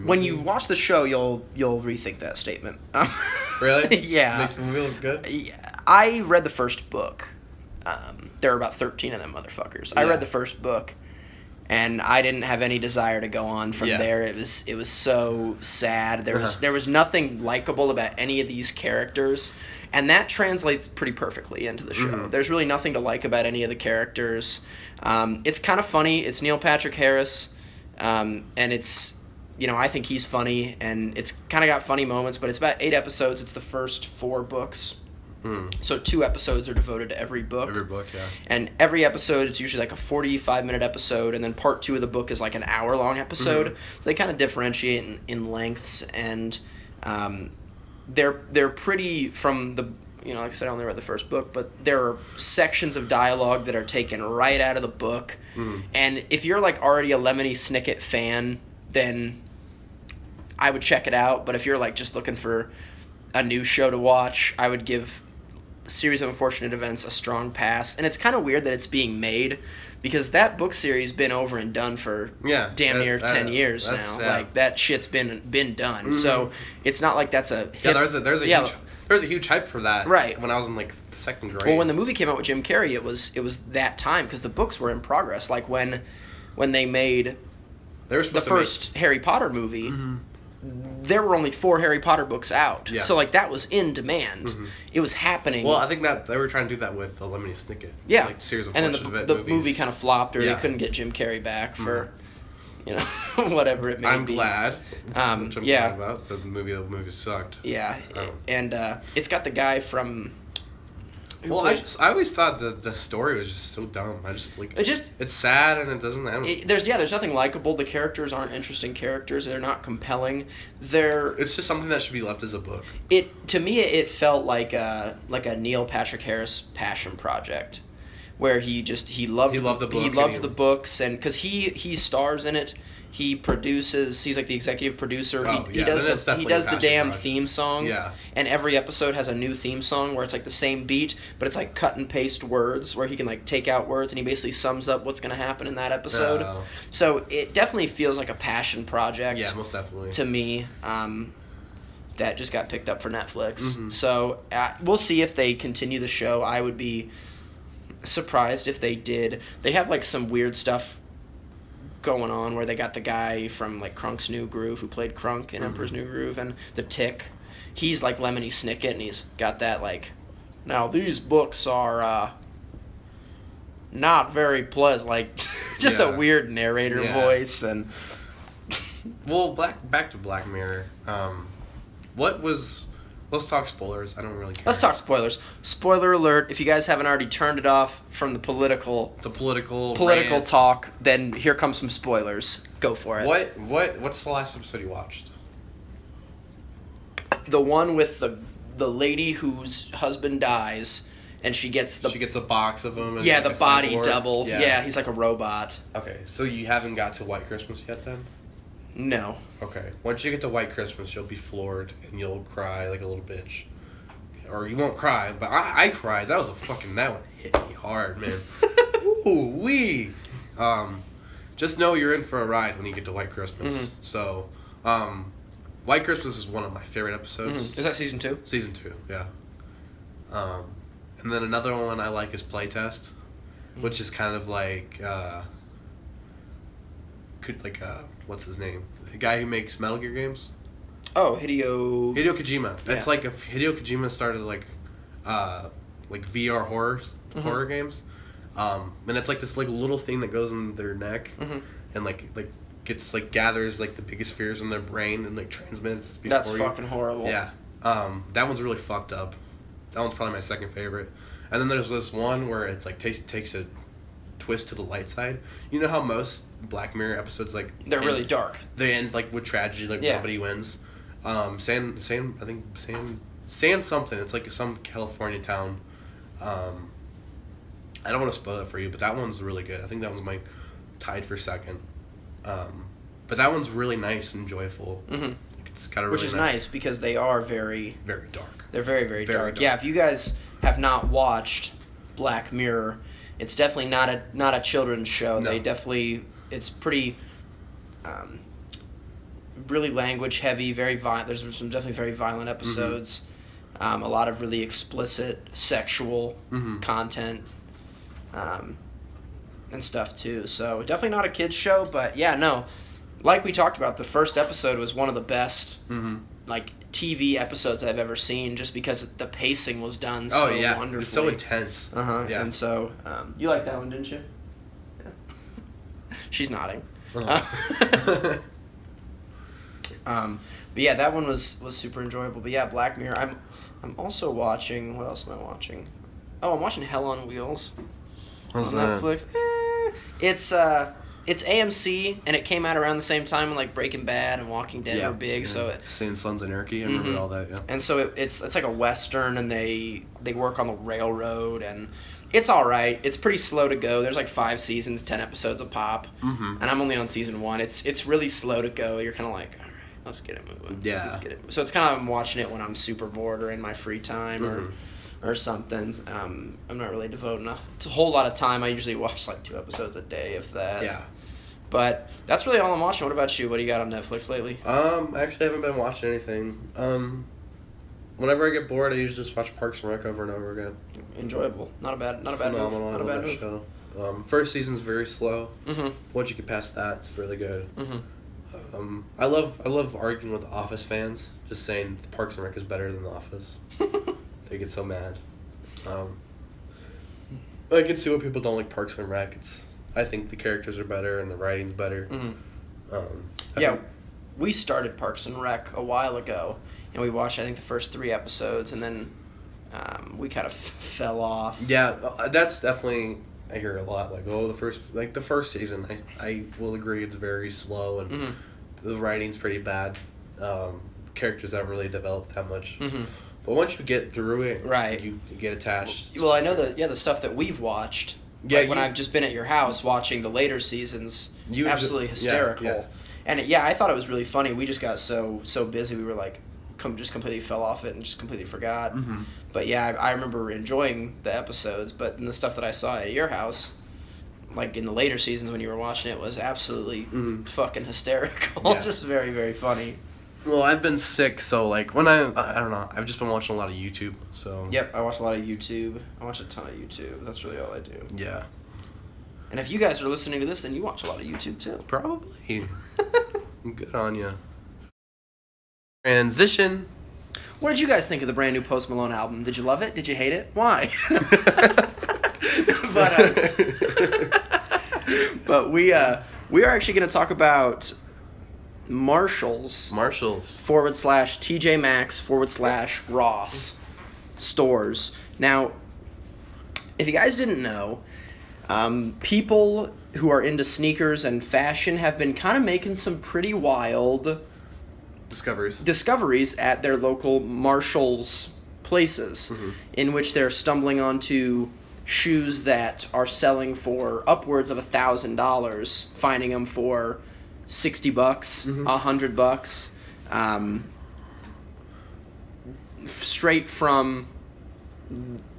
Speaker 2: When you watch the show, you'll rethink that statement.
Speaker 1: Really?
Speaker 2: Yeah.
Speaker 1: Makes the movie look good?
Speaker 2: Yeah. I read the first book. There are about 13 of them motherfuckers. I read the first book, and I didn't have any desire to go on from there. It was so sad. There was nothing likable about any of these characters, and that translates pretty perfectly into the show. There's really nothing to like about any of the characters. It's kind of funny. It's Neil Patrick Harris, and it's, I think he's funny, and it's kind of got funny moments, but it's about 8 episodes. It's the first 4 books. So 2 episodes are devoted to every book.
Speaker 1: Every book, yeah.
Speaker 2: And every episode, it's usually like a 45-minute episode, and then part 2 of the book is like an hour-long episode. So they kind of differentiate in lengths, and they're pretty from the, like I said, I only read the first book, but there are sections of dialogue that are taken right out of the book. And if you're like already a Lemony Snicket fan, then I would check it out. But if you're like just looking for a new show to watch, I would give Series of Unfortunate Events a strong pass. And it's kind of weird that it's being made, because that book series been over and done for damn near 10 years now. Yeah. Like, that shit's been done. So it's not like that's a hip,
Speaker 1: there's a huge hype for that.
Speaker 2: Right.
Speaker 1: When I was in like 2nd grade.
Speaker 2: Well, when the movie came out with Jim Carrey, it was that time, because the books were in progress. Like when they made the first Harry Potter movie, there were only 4 Harry Potter books out. Yeah. So, like, that was in demand. It was happening.
Speaker 1: Well, I think that they were trying to do that with the Lemony Snicket.
Speaker 2: Yeah.
Speaker 1: Like, Series of
Speaker 2: and then the movie kind of flopped, or they couldn't get Jim Carrey back for, whatever it may
Speaker 1: I'm
Speaker 2: be.
Speaker 1: glad. Which I'm glad about, because the movie sucked.
Speaker 2: Yeah. And it's got the guy from
Speaker 1: Well, I always thought the story was just so dumb. I just like it's sad and it doesn't end.
Speaker 2: There's nothing likable. The characters aren't interesting characters. They're not compelling.
Speaker 1: It's just something that should be left as a book.
Speaker 2: To me it felt like a Neil Patrick Harris passion project, where he loved the book. He loved the books, and because he stars in it. He produces. He's like the executive producer. He does the damn theme song.
Speaker 1: Yeah.
Speaker 2: And every episode has a new theme song where it's like the same beat, but it's like cut and paste words where he can like take out words and he basically sums up what's going to happen in that episode.
Speaker 1: Oh.
Speaker 2: So it definitely feels like a passion project.
Speaker 1: Yeah, most definitely.
Speaker 2: To me, that just got picked up for Netflix.
Speaker 1: Mm-hmm.
Speaker 2: So we'll see if they continue the show. I would be surprised if they did. They have like some weird stuff going on where they got the guy from like Krunk's New Groove who played Krunk in Emperor's New Groove, and the Tick, he's like Lemony Snicket, and he's got that like, now these books are not very pleasant, like just a weird narrator voice. And
Speaker 1: well, back to Black Mirror. Let's talk spoilers. I don't really care.
Speaker 2: Let's talk spoilers. Spoiler alert, if you guys haven't already turned it off from the political
Speaker 1: rant.
Speaker 2: talk, then here comes some spoilers. Go for it.
Speaker 1: What's the last episode you watched?
Speaker 2: The one with the lady whose husband dies, and she gets a
Speaker 1: box of them. And
Speaker 2: the
Speaker 1: like
Speaker 2: body
Speaker 1: cyborg.
Speaker 2: double. Yeah, he's like a robot.
Speaker 1: Okay, so you haven't got to White Christmas yet then?
Speaker 2: No.
Speaker 1: Okay. Once you get to White Christmas, you'll be floored and you'll cry like a little bitch. Or you won't cry, but I cried. That one hit me hard, man. Ooh wee. Just know you're in for a ride when you get to White Christmas.
Speaker 2: Mm-hmm.
Speaker 1: So, White Christmas is one of my favorite episodes.
Speaker 2: Mm-hmm. Is that season 2?
Speaker 1: Season 2, yeah. And then another one I like is Playtest, which is kind of like what's his name? The guy who makes Metal Gear games?
Speaker 2: Oh, Hideo
Speaker 1: Kojima. That's like if Hideo Kojima started like VR horror games. And it's like this like little thing that goes in their neck and like gets like gathers like the biggest fears in their brain and like transmits before
Speaker 2: That's fucking horrible.
Speaker 1: Yeah. That one's really fucked up. That one's probably my second favorite. And then there's this one where it's like takes a twist to the light side. You know how most Black Mirror episodes
Speaker 2: they're really dark.
Speaker 1: They end like with tragedy, like nobody wins. San something. It's like some California town. I don't want to spoil it for you, but that one's really good. I think that one's tied for second. But that one's really nice and joyful. Mm-hmm. Like it's got a
Speaker 2: which is nice because they are very
Speaker 1: dark.
Speaker 2: They're very, very dark. Yeah, if you guys have not watched Black Mirror, it's definitely not a children's show. No. They definitely, it's pretty, really language heavy. Very violent. There's some definitely very violent episodes. Mm-hmm. A lot of really explicit sexual content, and stuff too. So definitely not a kids show, but yeah, no. Like we talked about, the first episode was one of the best like TV episodes I've ever seen, just because the pacing was done so wonderfully.
Speaker 1: It's so intense.
Speaker 2: Yeah. And so you liked that one, didn't you? Yeah. She's nodding. But yeah, that one was super enjoyable. But yeah, Black Mirror. I'm also watching. What else am I watching? Oh, I'm watching Hell on Wheels.
Speaker 1: What's
Speaker 2: on Netflix. It's AMC, and it came out around the same time when like Breaking Bad and Walking Dead were big. Yeah. So
Speaker 1: Sons of Anarchy, I remember all that. Yeah.
Speaker 2: And so it's like a western, and they work on the railroad, and it's all right. It's pretty slow to go. There's like 5 seasons, 10 episodes a pop, and I'm only on season 1. It's really slow to go. You're kind of like, all right, let's get it moving.
Speaker 1: Yeah.
Speaker 2: Let's get it. So it's kind of, I'm watching it when I'm super bored or in my free time or something. I'm not really devoting a whole lot of time. I usually watch like 2 episodes a day, if that.
Speaker 1: Yeah.
Speaker 2: But that's really all I'm watching. What about you? What do you got on Netflix lately?
Speaker 1: I actually haven't been watching anything. Whenever I get bored, I usually just watch Parks and Rec over and over again.
Speaker 2: Enjoyable. Not a bad
Speaker 1: phenomenal.
Speaker 2: Not a bad move.
Speaker 1: Show. First season's very slow. Once you get past that, it's really good. I love arguing with the Office fans, just saying Parks and Rec is better than The Office. They get so mad. I can see why people don't like Parks and Rec. I think the characters are better and the writing's better.
Speaker 2: We started Parks and Rec a while ago, and we watched I think the first 3 episodes, and then we kind of fell off.
Speaker 1: Yeah, that's definitely, I hear a lot, like, the first season, I will agree it's very slow, and the writing's pretty bad. Characters haven't really developed that much. But once you get through it,
Speaker 2: right,
Speaker 1: you get attached.
Speaker 2: Well, I know the stuff that we've watched, when I've just been at your house watching the later seasons, absolutely hysterical. Yeah. And I thought it was really funny. We just got so busy, we were like, just completely fell off it and just completely forgot. But yeah, I remember enjoying the episodes, but the stuff that I saw at your house, like in the later seasons when you were watching it, was absolutely fucking hysterical. Yeah. Just very, very funny.
Speaker 1: Well, I've been sick, so like when I don't know, I've just been watching a lot of YouTube. So
Speaker 2: yep, I watch a lot of YouTube. I watch a ton of YouTube. That's really all I do.
Speaker 1: Yeah.
Speaker 2: And if you guys are listening to this, then you watch a lot of YouTube too.
Speaker 1: Probably. Good on you. Transition.
Speaker 2: What did you guys think of the brand new Post Malone album? Did you love it? Did you hate it? Why? But we are actually going to talk about Marshalls / TJ Maxx / Ross stores. Now, if you guys didn't know, people who are into sneakers and fashion have been kind of making some pretty wild discoveries at their local Marshalls places, in which they're stumbling onto shoes that are selling for upwards of $1,000, finding them for $60, $100, straight from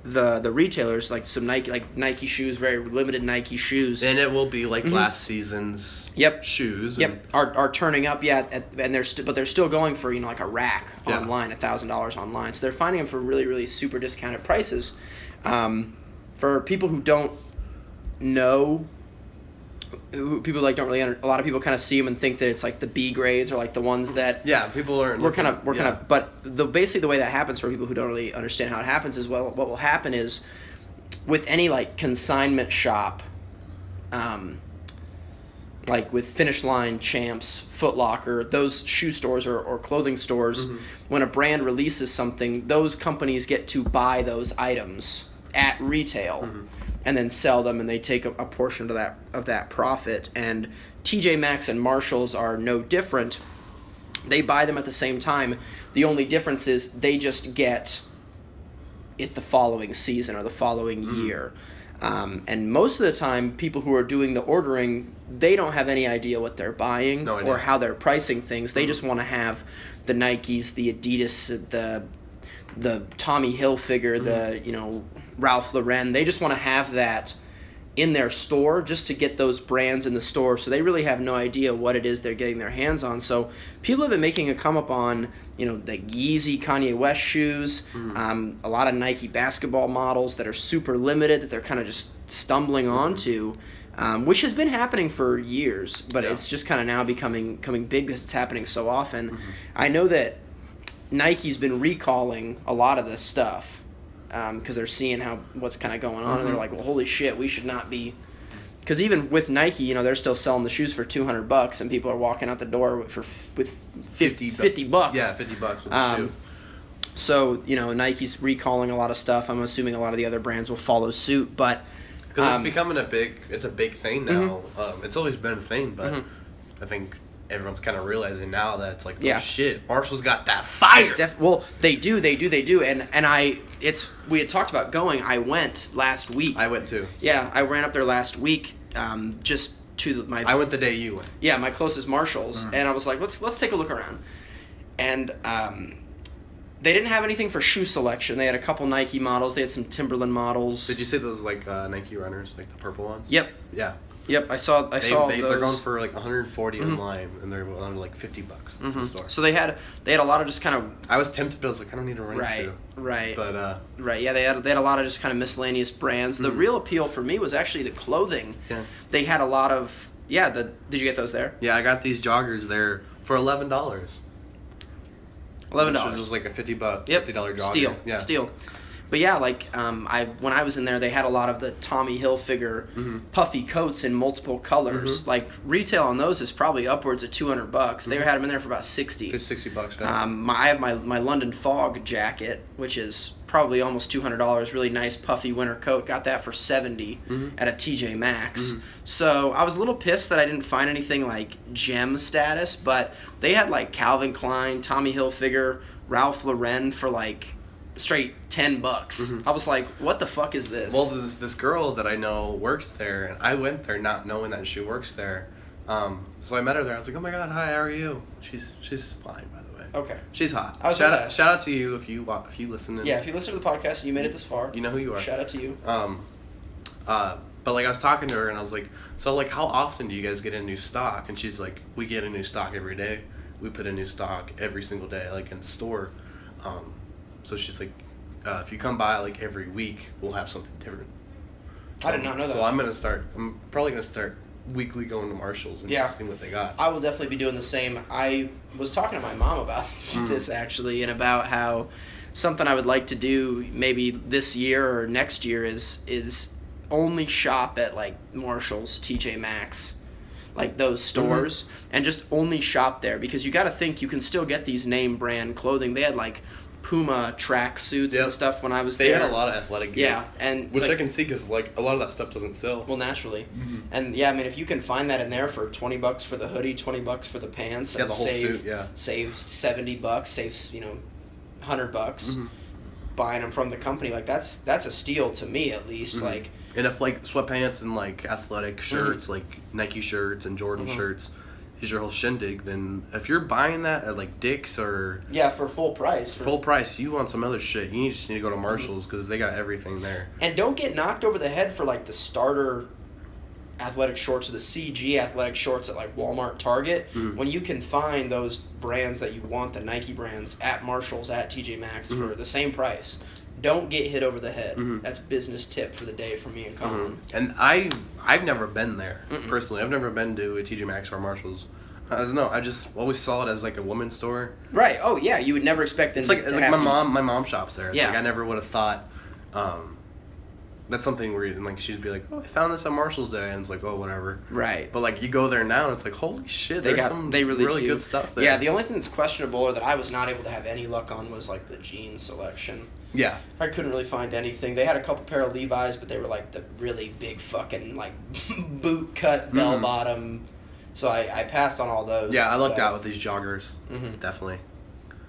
Speaker 2: the retailers, like some Nike shoes, very limited Nike shoes,
Speaker 1: and it will be like last season's shoes.
Speaker 2: Yep, are turning up, and they're still going for like a rack online, $1,000 online. So they're finding them for really, really super discounted prices. For people who don't know, people don't really a lot of people kind of see them and think that it's like the B grades or like the ones that
Speaker 1: people aren't.
Speaker 2: We're kind of, but basically the way that happens for people who don't really understand how it happens is what will happen is with any like consignment shop, like with Finish Line, Champs, Foot Locker, those shoe stores or clothing stores, when a brand releases something, those companies get to buy those items at retail. And then sell them, and they take a portion of that profit. And TJ Maxx and Marshalls are no different. They buy them at the same time. The only difference is they just get it the following season or the following year. And most of the time, people who are doing the ordering, they don't have any idea what they're buying or how they're pricing things. They just want to have the Nikes, the Adidas, the Tommy Hilfiger, the Ralph Lauren. They just want to have that in their store just to get those brands in the store. So they really have no idea what it is they're getting their hands on. So people have been making a come up on, the Yeezy Kanye West shoes, a lot of Nike basketball models that are super limited that they're kind of just stumbling onto, which has been happening for years, but it's just kind of now becoming big because it's happening so often. I know that Nike's been recalling a lot of this stuff because they're seeing what's kind of going on, and they're like, well, holy shit, we should not be, because even with Nike, they're still selling the shoes for $200, and people are walking out the door with $50.
Speaker 1: Yeah, $50 with the shoe.
Speaker 2: So Nike's recalling a lot of stuff. I'm assuming a lot of the other brands will follow suit, but
Speaker 1: because it's becoming a big thing now. It's always been a thing, but I think everyone's kind of realizing now that it's like, oh shit, Marshall's got that fire.
Speaker 2: Well, they do, and we had talked about going. I went last week.
Speaker 1: I went too.
Speaker 2: Yeah, I ran up there last week, just to my.
Speaker 1: I went the day you went.
Speaker 2: Yeah, my closest Marshalls, and I was like, let's take a look around, and they didn't have anything for shoe selection. They had a couple Nike models. They had some Timberland models.
Speaker 1: Did you see those like Nike runners, like the purple ones?
Speaker 2: Yep.
Speaker 1: Yeah.
Speaker 2: Yep, I saw those.
Speaker 1: They're going for like 140 online, and they're under like $50 in the store.
Speaker 2: So they had a lot of just kind of.
Speaker 1: I was tempted, but I was like, I don't need a running shoe.
Speaker 2: Right.
Speaker 1: But
Speaker 2: right, yeah, they had a lot of just kind of miscellaneous brands. The real appeal for me was actually the clothing. Yeah. They had a lot of did you get those there?
Speaker 1: Yeah, I got these joggers there for $11.
Speaker 2: $11.
Speaker 1: Which was like a $50 jogger.
Speaker 2: Steal. But yeah, like when I was in there, they had a lot of the Tommy Hilfiger puffy coats in multiple colors. Like retail on those is probably upwards of $200. They had them in there for about 60.
Speaker 1: It's $60.
Speaker 2: I have my London Fog jacket, which is probably almost $200. Really nice puffy winter coat. Got that for $70 at a TJ Maxx. So I was a little pissed that I didn't find anything like gem status, but they had like Calvin Klein, Tommy Hilfiger, Ralph Lauren for like straight $10. I was like, what the fuck is this?
Speaker 1: Well, this girl that I know works there, and I went there not knowing that she works there. So I met her there. I was like, oh my god, hi, how are you? She's fine, by the way.
Speaker 2: Okay.
Speaker 1: She's hot. Shout out to you if you listen.
Speaker 2: Yeah, if you listen to the podcast and you made it this far,
Speaker 1: you know who you are.
Speaker 2: Shout out to you.
Speaker 1: But like I was talking to her and I was like, so like how often do you guys get a new stock? And she's like, we get a new stock every day. We put a new stock every single day, like in the store. So she's like, if you come by like every week, we'll have something different.
Speaker 2: I did not know that.
Speaker 1: So I'm probably gonna start weekly going to Marshall's and just seeing what they got.
Speaker 2: I will definitely be doing the same. I was talking to my mom about this actually, and about how something I would like to do maybe this year or next year is only shop at like Marshall's, TJ Maxx, like those stores, and just only shop there, because you got to think you can still get these name brand clothing. They had like Puma track suits and stuff when I was there.
Speaker 1: They had a lot of athletic gear.
Speaker 2: Yeah, and
Speaker 1: which
Speaker 2: like,
Speaker 1: I can see because like a lot of that stuff doesn't sell.
Speaker 2: Well, naturally, and yeah, I mean, if you can find that in there for $20 for the hoodie, $20 for the pants, and
Speaker 1: the whole suit,
Speaker 2: save $70, save $100 buying them from the company, like that's a steal to me at least. Like,
Speaker 1: and if like sweatpants and like athletic shirts, like Nike shirts and Jordan shirts, is your whole shindig, then if you're buying that at like Dick's or
Speaker 2: for full price,
Speaker 1: you want some other shit, you just need to go to Marshall's because they got everything there.
Speaker 2: And don't get knocked over the head for like the starter athletic shorts or the CG athletic shorts at like Walmart, Target, when you can find those brands that you want, the Nike brands, at Marshall's, at TJ Maxx for the same price. Don't get hit over the head. That's business tip for the day for me and Colin.
Speaker 1: And I've never been there personally. I've never been to a TJ Maxx or Marshall's. I don't know. I just always saw it as like a woman's store.
Speaker 2: Right. Oh yeah. You would never expect them.
Speaker 1: It's like
Speaker 2: to have
Speaker 1: my mom shops there. It's
Speaker 2: yeah.
Speaker 1: Like I never would have thought. That's something where like she'd be like, oh, I found this at Marshall's today, and it's like, oh, whatever.
Speaker 2: Right.
Speaker 1: But like you go there now, and it's like, holy shit,
Speaker 2: they really
Speaker 1: really good stuff there.
Speaker 2: Yeah. The only thing that's questionable or that I was not able to have any luck on was like the jeans selection.
Speaker 1: Yeah.
Speaker 2: I couldn't really find anything. They had a couple pair of Levi's, but they were like the really big fucking like boot cut bell bottom. So I passed on all those.
Speaker 1: Yeah, I lucked out with these joggers. Definitely.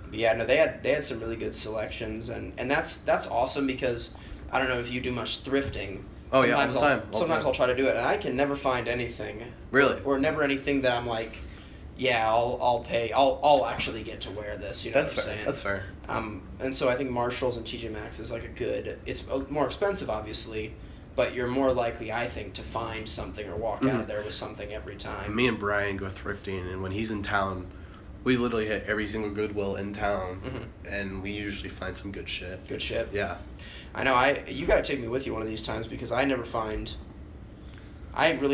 Speaker 2: But yeah, no, they had some really good selections, and that's awesome because I don't know if you do much thrifting.
Speaker 1: Oh yeah, all the time.
Speaker 2: Sometimes I'll try to do it, and I can never find anything.
Speaker 1: Really?
Speaker 2: Or never anything that I'm like, yeah, I'll pay. I'll actually get to wear this. You know what I'm saying?
Speaker 1: That's fair.
Speaker 2: And so I think Marshall's and TJ Maxx is like a good. It's more expensive, obviously, but you're more likely, I think, to find something or walk out of there with something every time.
Speaker 1: Me and Brian go thrifting, and when he's in town, we literally hit every single Goodwill in town, and we usually find some good shit.
Speaker 2: Good shit.
Speaker 1: Yeah.
Speaker 2: I know. You got to take me with you one of these times because I really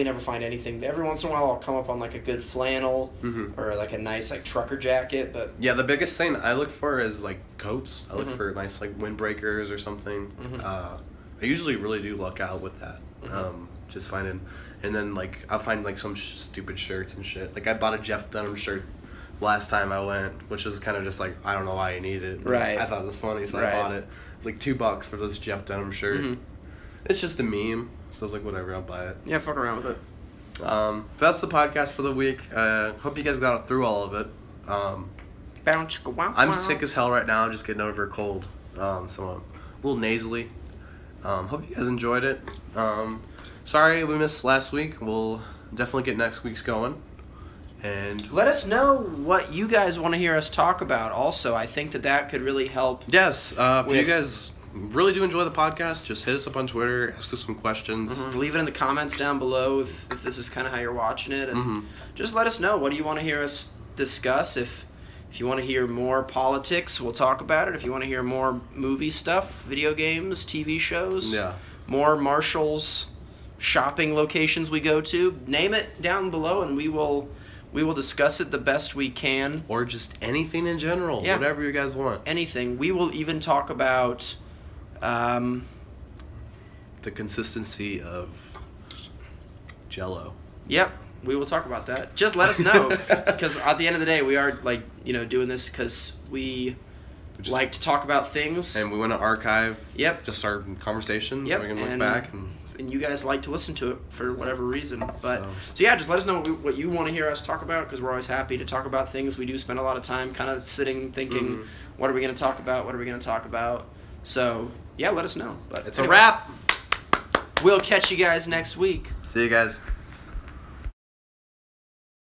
Speaker 2: never find anything. Every once in a while, I'll come up on like a good flannel or like a nice like trucker jacket. But
Speaker 1: yeah, the biggest thing I look for is like coats. I look for nice like windbreakers or something. I usually really do luck out with that. Just finding, and then like I'll find like some stupid shirts and shit. Like I bought a Jeff Dunham shirt last time I went, which was kind of just like I don't know why I need it.
Speaker 2: Right.
Speaker 1: I thought it was funny, so I bought it. It's like $2 for this Jeff Dunham shirt. It's just a meme, so I was like, whatever, I'll buy it.
Speaker 2: Yeah, fuck around with it.
Speaker 1: But that's the podcast for the week. Hope you guys got through all of it. I'm sick as hell right now, just getting over a cold. So I'm a little nasally. Hope you guys enjoyed it. Sorry we missed last week. We'll definitely get next week's going. And
Speaker 2: let us know what you guys want to hear us talk about. Also, I think that could really help.
Speaker 1: Yes, if you guys really do enjoy the podcast, just hit us up on Twitter, ask us some questions.
Speaker 2: Leave it in the comments down below if this is kind of how you're watching it, and just let us know what do you want to hear us discuss. If you want to hear more politics, we'll talk about it. If you want to hear more movie stuff, video games, TV shows, more Marshall's shopping locations we go to, name it down below, and we will discuss it the best we can.
Speaker 1: Or just anything in general. Whatever you guys want.
Speaker 2: Anything. We will even talk about
Speaker 1: The consistency of Jell-O.
Speaker 2: Yep, we will talk about that. Just let us know, because at the end of the day, we are doing this because we like to talk about things,
Speaker 1: and we want to archive.
Speaker 2: Yep.
Speaker 1: Just our conversations.
Speaker 2: Yep.
Speaker 1: So we can look back
Speaker 2: and you guys like to listen to it for whatever reason. But so yeah, just let us know what you want to hear us talk about, because we're always happy to talk about things. We do spend a lot of time kind of sitting thinking, what are we going to talk about? What are we going to talk about? So yeah, let us know. But
Speaker 1: it's a wrap.
Speaker 2: We'll catch you guys next week.
Speaker 1: See you guys.